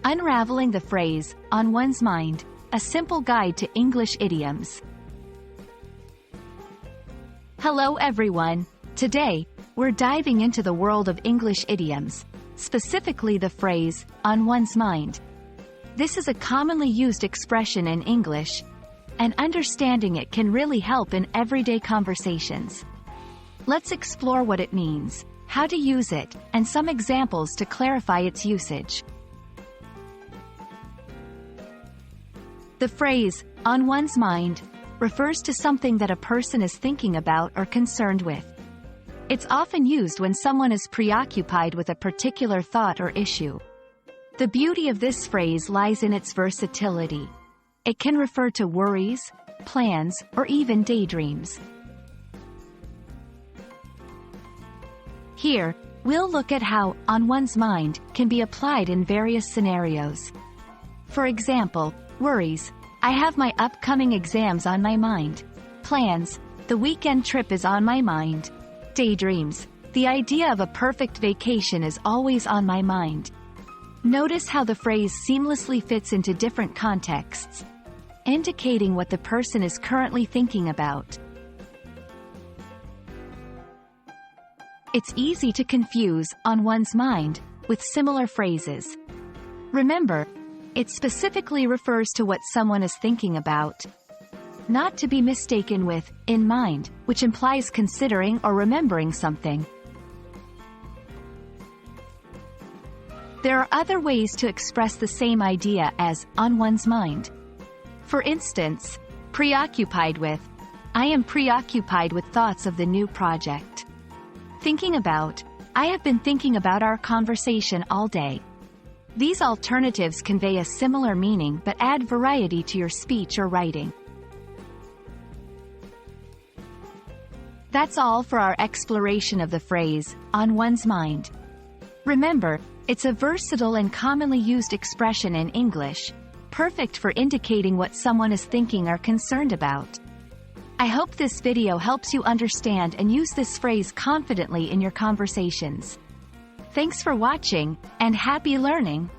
Unraveling the phrase, on one's mind, a simple guide to English idioms. Hello everyone. Today, we're diving into the world of English idioms, specifically the phrase, on one's mind. This is a commonly used expression in English, and understanding it can really help in everyday conversations. Let's explore what it means, how to use it, and some examples to clarify its usage. The phrase, on one's mind, refers to something that a person is thinking about or concerned with. It's often used when someone is preoccupied with a particular thought or issue. The beauty of this phrase lies in its versatility. It can refer to worries, plans, or even daydreams. Here, we'll look at how on one's mind can be applied in various scenarios. For example, worries, I have my upcoming exams on my mind. Plans, the weekend trip is on my mind. Daydreams, the idea of a perfect vacation is always on my mind. Notice how the phrase seamlessly fits into different contexts, indicating what the person is currently thinking about. It's easy to confuse on one's mind with similar phrases. Remember, it specifically refers to what someone is thinking about, not to be mistaken with in mind, which implies considering or remembering something. There are other ways to express the same idea as on one's mind. For instance, preoccupied with, I am preoccupied with thoughts of the new project. Thinking about, I have been thinking about our conversation all day. These alternatives convey a similar meaning but add variety to your speech or writing. That's all for our exploration of the phrase, on one's mind. Remember, it's a versatile and commonly used expression in English, perfect for indicating what someone is thinking or concerned about. I hope this video helps you understand and use this phrase confidently in your conversations. Thanks for watching, and happy learning!